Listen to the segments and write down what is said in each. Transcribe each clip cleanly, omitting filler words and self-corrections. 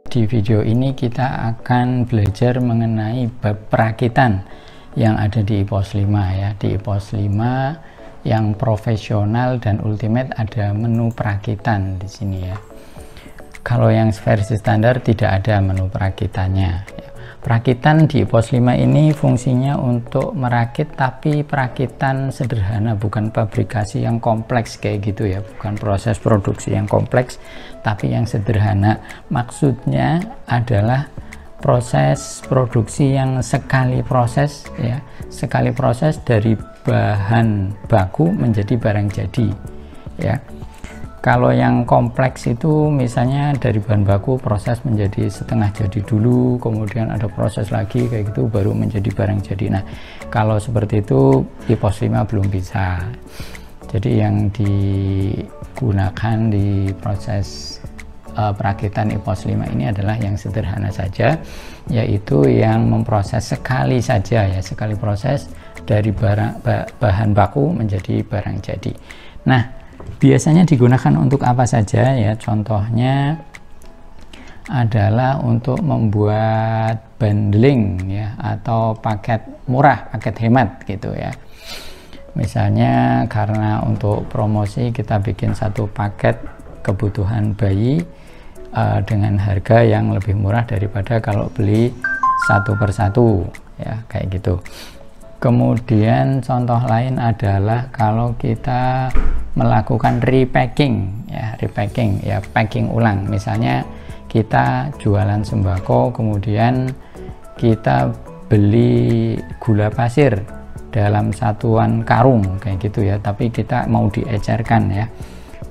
Di video ini kita akan belajar mengenai bab perakitan yang ada di IPOS 5 ya. Di IPOS 5 yang profesional dan ultimate ada menu perakitan di sini ya. Kalau yang versi standar tidak ada menu perakitannya. Perakitan di IPOS 5 ini fungsinya untuk merakit, tapi perakitan sederhana, bukan pabrikasi yang kompleks kayak gitu ya, bukan proses produksi yang kompleks, tapi yang sederhana. Maksudnya adalah proses produksi yang sekali proses ya, sekali proses dari bahan baku menjadi barang jadi ya. Kalau yang kompleks itu misalnya dari bahan baku proses menjadi setengah jadi dulu, kemudian ada proses lagi kayak gitu baru menjadi barang jadi. Nah, kalau seperti itu IPOS 5 belum bisa. Jadi yang digunakan di proses perakitan IPOS 5 ini adalah yang sederhana saja, yaitu yang memproses sekali saja ya, sekali proses dari bahan baku menjadi barang jadi. Nah, biasanya digunakan untuk apa saja ya? Contohnya adalah untuk membuat bundling ya, atau paket murah, paket hemat gitu ya. Misalnya karena untuk promosi kita bikin satu paket kebutuhan bayi dengan harga yang lebih murah daripada kalau beli satu persatu ya, kayak gitu. Kemudian contoh lain adalah kalau kita melakukan repacking ya, repacking ya, packing ulang. Misalnya kita jualan sembako, kemudian kita beli gula pasir dalam satuan karung kayak gitu ya, tapi kita mau diecerkan ya,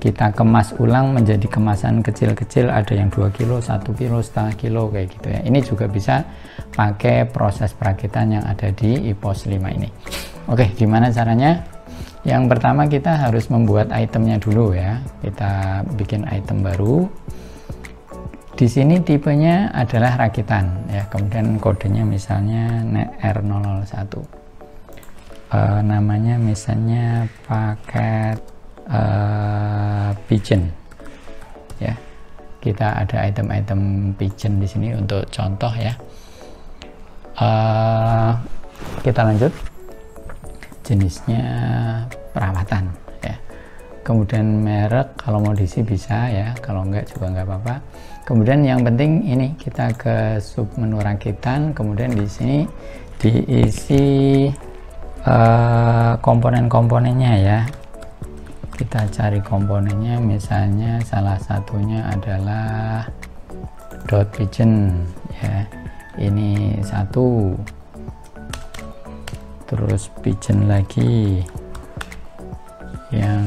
kita kemas ulang menjadi kemasan kecil-kecil, ada yang 2 kilo, 1 kilo, setengah kilo kayak gitu ya. Ini juga bisa pakai proses perakitan yang ada di IPOS 5 ini. Oke, gimana caranya? Yang pertama kita harus membuat itemnya dulu ya. Kita bikin item baru. Di sini tipenya adalah rakitan ya, kemudian kodenya misalnya R001. Namanya misalnya paket pigeon ya. Kita ada item-item pigeon di sini untuk contoh ya. Kita lanjut, jenisnya perawatan ya, kemudian merek kalau mau diisi bisa ya, kalau enggak juga enggak apa-apa. Kemudian yang penting ini kita ke sub menu rakitan, kemudian di sini diisi komponen-komponennya ya. Kita cari komponennya, misalnya salah satunya adalah dot pigeon ya, ini satu, terus pigeon lagi yang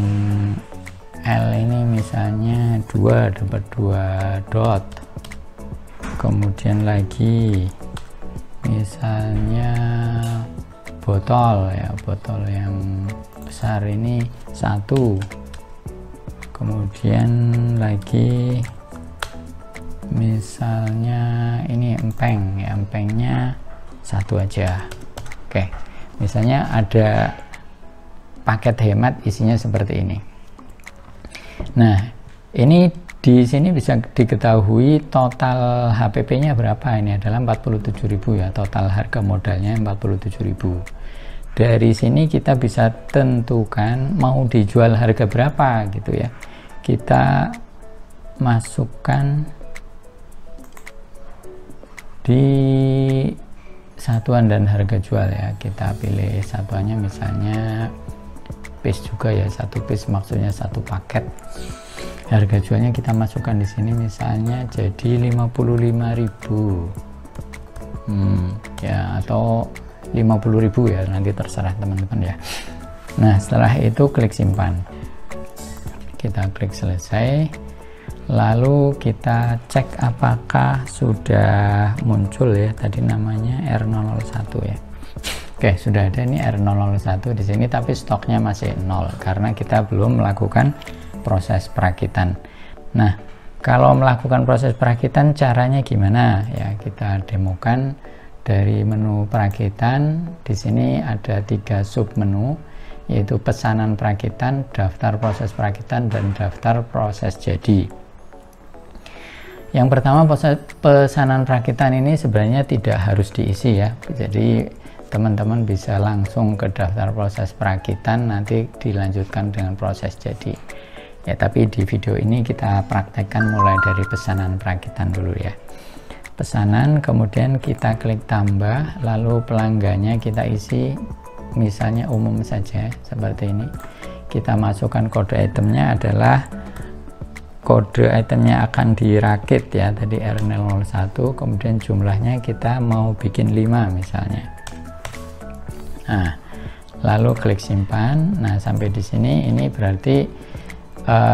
L ini misalnya 2, dapat 2 dot. Kemudian lagi misalnya botol ya, botol yang besar ini 1. Kemudian lagi misalnya ini empeng ya, empengnya 1 aja. Oke, misalnya ada paket hemat isinya seperti ini. Nah, ini di sini bisa diketahui total HPP-nya berapa. Ini adalah 47.000 ya, total harga modalnya 47.000. Dari sini kita bisa tentukan mau dijual harga berapa gitu ya. Kita masukkan di satuan dan harga jual ya. Kita pilih satuannya misalnya piece juga ya, 1 piece maksudnya 1 paket. Harga jualnya kita masukkan di sini misalnya jadi 55.000 ya, atau 50.000 ya, nanti terserah teman-teman ya. Nah, setelah itu klik simpan, kita klik selesai, lalu kita cek apakah sudah muncul ya tadi namanya R001 ya. Oke, sudah ada ini R001 di sini, tapi stoknya masih 0 karena kita belum melakukan proses perakitan. Nah, kalau melakukan proses perakitan caranya gimana ya, kita demokan. Dari menu perakitan di sini ada 3 sub menu, yaitu pesanan perakitan, daftar proses perakitan, dan daftar proses jadi. Yang pertama, pesanan perakitan ini sebenarnya tidak harus diisi ya, jadi teman-teman bisa langsung ke daftar proses perakitan, nanti dilanjutkan dengan proses jadi ya. Tapi di video ini kita praktekkan mulai dari pesanan perakitan dulu ya. Pesanan, kemudian kita klik tambah, lalu pelanggannya kita isi misalnya umum saja seperti ini. Kita masukkan kode itemnya adalah kode itemnya akan dirakit ya, tadi R001, kemudian jumlahnya kita mau bikin 5 misalnya. Nah, lalu klik simpan. Nah, sampai di sini ini berarti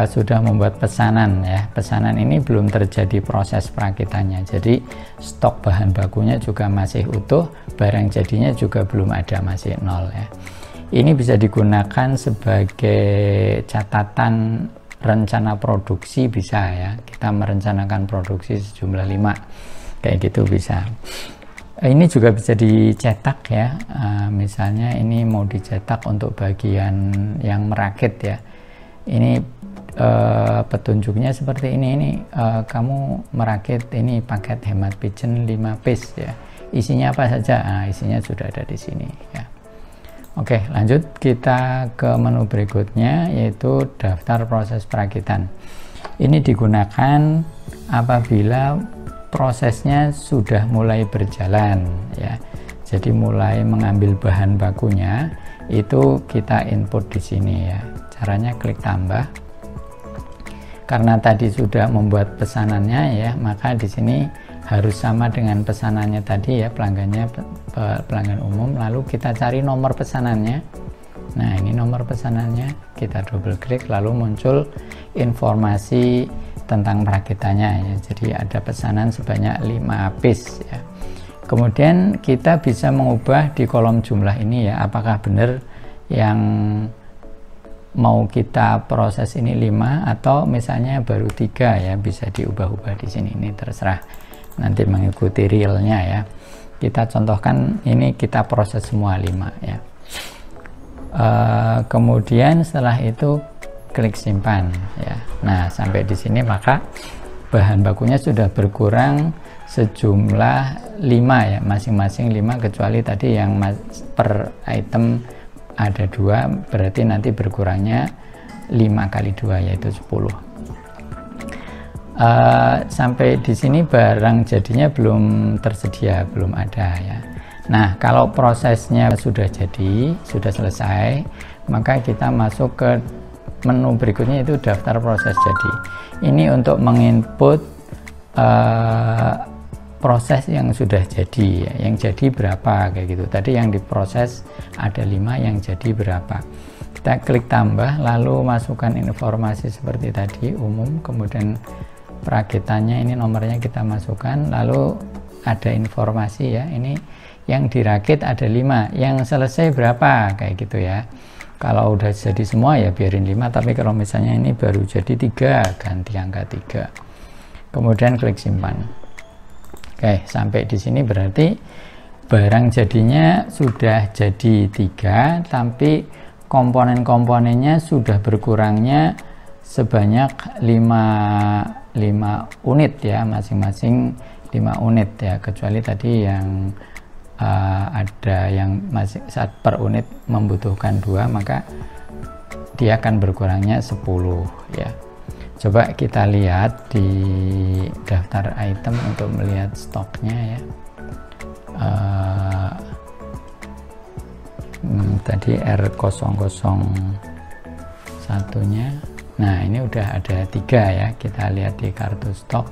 sudah membuat pesanan ya. Pesanan ini belum terjadi proses perakitannya, jadi stok bahan bakunya juga masih utuh, barang jadinya juga belum ada, masih 0 ya. Ini bisa digunakan sebagai catatan rencana produksi, bisa ya, kita merencanakan produksi sejumlah 5 kayak gitu bisa. Ini juga bisa dicetak ya, misalnya ini mau dicetak untuk bagian yang merakit ya. Ini petunjuknya seperti ini kamu merakit ini paket hemat pigeon 5 piece ya, isinya apa saja. Nah, isinya sudah ada di sini ya. Oke, lanjut kita ke menu berikutnya, yaitu daftar proses perakitan. Ini digunakan apabila prosesnya sudah mulai berjalan ya, jadi mulai mengambil bahan bakunya itu kita input di sini ya. Caranya klik tambah. Karena tadi sudah membuat pesanannya ya, maka di sini harus sama dengan pesanannya tadi ya, pelanggan umum. Lalu kita cari nomor pesanannya. Nah, ini nomor pesanannya, kita double klik, lalu muncul informasi tentang perakitannya ya. Jadi ada pesanan sebanyak 5 piece ya. Kemudian kita bisa mengubah di kolom jumlah ini ya, apakah benar yang mau kita proses ini 5 atau misalnya baru 3 ya, bisa diubah-ubah di sini. Ini terserah, nanti mengikuti realnya ya. Kita contohkan ini kita proses semua 5 ya. Kemudian setelah itu klik simpan ya. Nah, sampai di sini maka bahan bakunya sudah berkurang sejumlah 5 ya, masing-masing 5, kecuali tadi yang per item ada 2, berarti nanti berkurangnya 5 kali 2 yaitu 10. Sampai di sini barang jadinya belum tersedia, belum ada ya. Nah, kalau prosesnya sudah jadi, sudah selesai, maka kita masuk ke menu berikutnya, itu daftar proses jadi. Ini untuk menginput proses yang sudah jadi ya, yang jadi berapa kayak gitu. Tadi yang diproses ada 5, yang jadi berapa. Kita klik tambah, lalu masukkan informasi seperti tadi umum, kemudian perakitannya ini nomornya kita masukkan, lalu ada informasi ya, ini yang dirakit ada 5, yang selesai berapa kayak gitu ya. Kalau udah jadi semua ya biarin 5, tapi kalau misalnya ini baru jadi 3, ganti angka 3, kemudian klik simpan. Oke, sampai di sini berarti barang jadinya sudah jadi 3, tapi komponen-komponennya sudah berkurangnya sebanyak 5 unit ya, masing-masing 5 unit ya, kecuali tadi yang ada yang masih saat per unit membutuhkan 2, maka dia akan berkurangnya 10 ya. Coba kita lihat di daftar item untuk melihat stoknya ya. Tadi R001 nya, nah ini udah ada 3 ya. Kita lihat di kartu stok,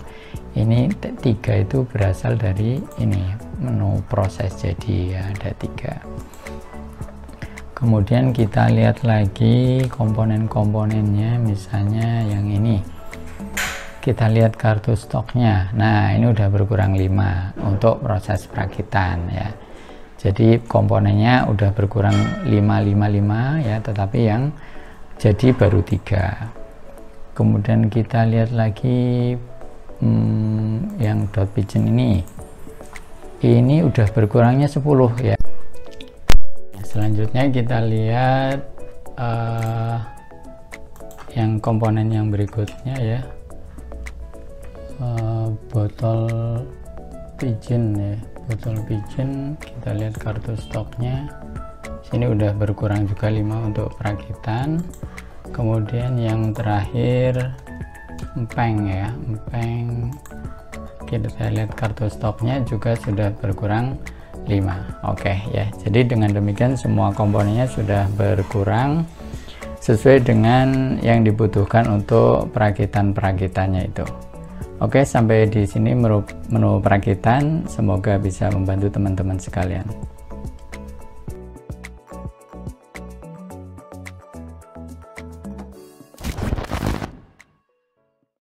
ini 3 itu berasal dari ini menu proses jadi ya, ada 3. Kemudian kita lihat lagi komponen-komponennya, misalnya yang ini, kita lihat kartu stoknya. Nah, ini udah berkurang 5 untuk proses perakitan ya. Jadi komponennya udah berkurang 5 ya, tetapi yang jadi baru 3. Kemudian kita lihat lagi yang dot pigeon ini udah berkurangnya 10 ya. Selanjutnya kita lihat yang komponen yang berikutnya ya, botol pigeon ya, botol pigeon kita lihat kartu stoknya sini udah berkurang juga 5 untuk perakitan. Kemudian yang terakhir empeng ya, empeng kita lihat kartu stoknya juga sudah berkurang 5. Oke ya, jadi dengan demikian semua komponennya sudah berkurang sesuai dengan yang dibutuhkan untuk perakitan-perakitannya itu. Oke, sampai di sini menu perakitan, semoga bisa membantu teman-teman sekalian.